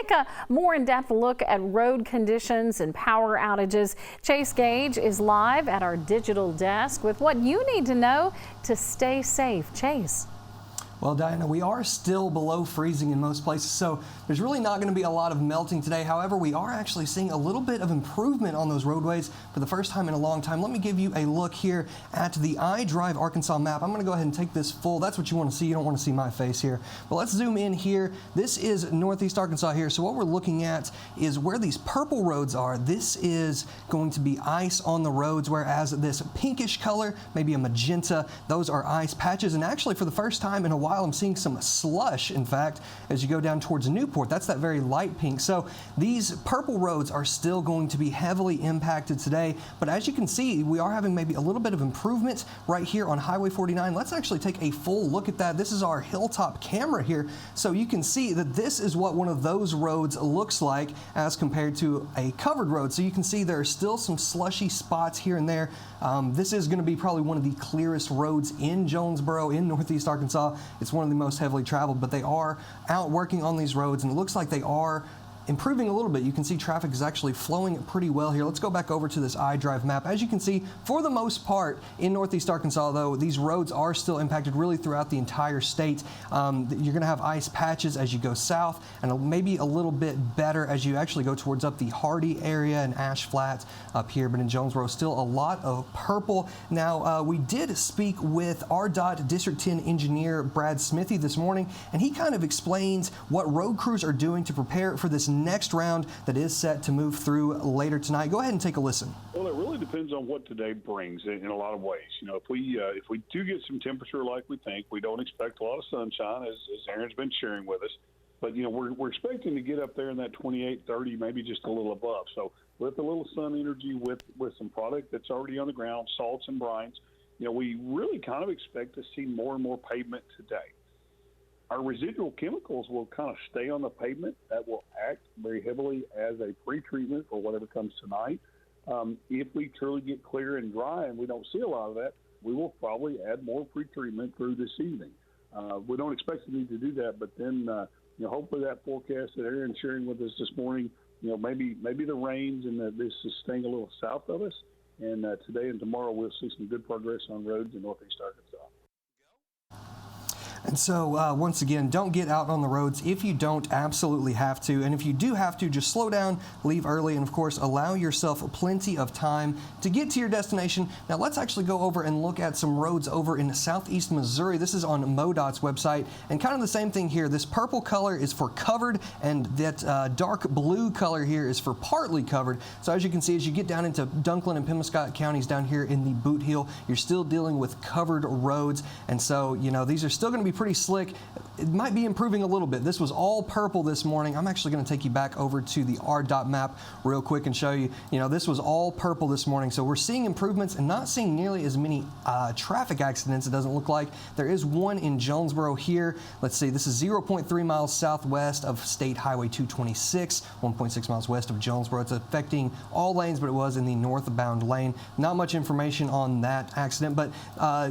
take a more in-depth look at road conditions and power outages. Chase Gage is live at our digital desk with what you need to know to stay safe. Chase. Well, Diana, we are still below freezing in most places, so there's really not going to be a lot of melting today. However, we are actually seeing a little bit of improvement on those roadways for the first time in a long time. Let me give you a look here at the iDrive Arkansas map. I'm going to go ahead and take this full. That's what you want to see. You don't want to see my face here. But let's zoom in here. This is northeast Arkansas here. So what we're looking at is where these purple roads are. This is going to be ice on the roads, whereas this pinkish color, maybe a magenta, those are ice patches. And actually, for the first time in a while, I'm seeing some slush, in fact, as you go down towards Newport. That's that very light pink. So these purple roads are still going to be heavily impacted today. But as you can see, we are having maybe a little bit of improvement right here on Highway 49. Let's actually take a full look at that. This is our hilltop camera here. So you can see that this is what one of those roads looks like as compared to a covered road. So you can see there are still some slushy spots here and there. This is going to be probably one of the clearest roads in Jonesboro, in northeast Arkansas. It's one of the most heavily traveled, but they are out working on these roads, and it looks like they are improving a little bit. You can see traffic is actually flowing pretty well here. Let's go back over to this iDrive map. As you can see, for the most part in northeast Arkansas, though, these roads are still impacted really throughout the entire state. You're going to have ice patches as you go south, and maybe a little bit better as you actually go towards up the Hardy area and Ash Flat up here. But in Jonesboro, still a lot of purple. Now, we did speak with RDOT District 10 engineer Brad Smithy this morning, and he kind of explains what road crews are doing to prepare for this next round that is set to move through later tonight. Go ahead and take a listen. Well, it really depends on what today brings in a lot of ways. You know, if we do get some temperature like we think, we don't expect a lot of sunshine, as Aaron's been sharing with us. But, you know, we're expecting to get up there in that 28, 30, maybe just a little above. So with a little sun energy, with some product that's already on the ground, salts and brines, you know, we really kind of expect to see more and more pavement today. Our residual chemicals will kind of stay on the pavement. That will act very heavily as a pre-treatment for whatever comes tonight. If we truly get clear and dry and we don't see a lot of that, we will probably add more pre-treatment through this evening. We don't expect to need to do that, but then you know, hopefully that forecast that Aaron's sharing with us this morning, you know, maybe the rains and this is staying a little south of us, and today and tomorrow we'll see some good progress on roads in northeast Arkansas. And so, once again, don't get out on the roads if you don't absolutely have to. And if you do have to, just slow down, leave early, and of course, allow yourself plenty of time to get to your destination. Now, let's actually go over and look at some roads over in southeast Missouri. This is on MoDOT's website. And kind of the same thing here. This purple color is for covered, and that dark blue color here is for partly covered. So as you can see, as you get down into Dunklin and Pemiscot counties down here in the Boot Heel, you're still dealing with covered roads. And so, you know, these are still going to be pretty slick. It might be improving a little bit. This was all purple this morning. I'm actually going to take you back over to the RDOT map real quick and show you, you know, this was all purple this morning. So we're seeing improvements and not seeing nearly as many traffic accidents, it doesn't look like. There is one in Jonesboro here. Let's see, this is 0.3 miles southwest of State Highway 226, 1.6 miles west of Jonesboro. It's affecting all lanes, but it was in the northbound lane. Not much information on that accident, but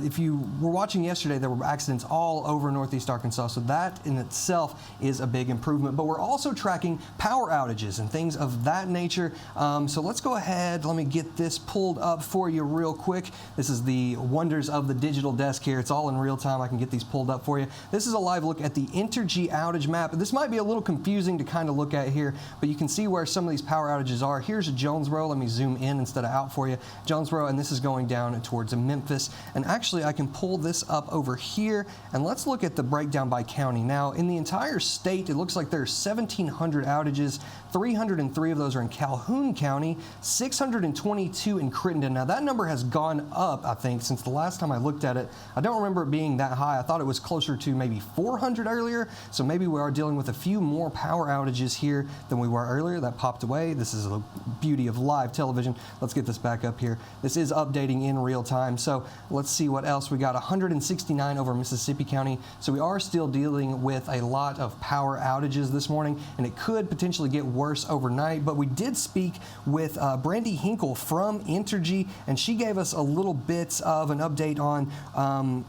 if you were watching yesterday, there were accidents all over northeast Arkansas, so that in itself is a big improvement. But we're also tracking power outages and things of that nature. So let's go ahead. Let me get this pulled up for you real quick. This is the wonders of the digital desk here. It's all in real time. I can get these pulled up for you. This is a live look at the Entergy outage map. This might be a little confusing to kind of look at here, but you can see where some of these power outages are. Here's Jonesboro. Let me zoom in instead of out for you. Jonesboro, and this is going down towards Memphis. And actually, I can pull this up over here, and let's look at the breakdown by county. Now, in the entire state, it looks like there's 1,700 outages. 303 of those are in Calhoun County, 622 in Crittenden. Now, that number has gone up, I think, since the last time I looked at it. I don't remember it being that high. I thought it was closer to maybe 400 earlier, so maybe we are dealing with a few more power outages here than we were earlier. That popped away. This is the beauty of live television. Let's get this back up here. This is updating in real time, so let's see what else. We got 169 over Mississippi County, so we are still dealing with a lot of power outages this morning, and it could potentially get worse overnight. But we did speak with Brandy Hinkle from Entergy, and she gave us a little bit of an update on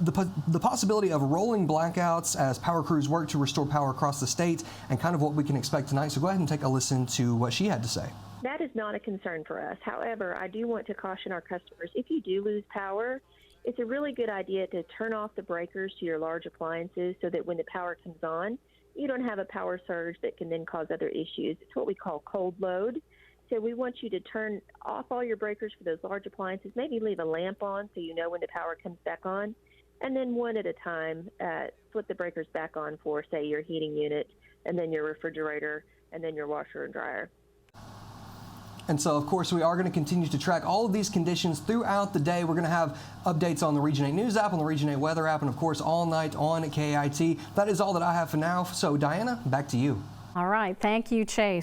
the possibility of rolling blackouts as power crews work to restore power across the state, and kind of what we can expect tonight. So go ahead and take a listen to what she had to say. That is not a concern for us. However, I do want to caution our customers, if you do lose power, it's a really good idea to turn off the breakers to your large appliances so that when the power comes on, you don't have a power surge that can then cause other issues. It's what we call cold load. So we want you to turn off all your breakers for those large appliances, maybe leave a lamp on so you know when the power comes back on, and then one at a time, flip the breakers back on for, say, your heating unit, and then your refrigerator, and then your washer and dryer. And so, of course, we are going to continue to track all of these conditions throughout the day. We're going to have updates on the Region 8 News app, on the Region 8 Weather app, and, of course, all night on KIT. That is all that I have for now. So, Diana, back to you. All right. Thank you, Chase.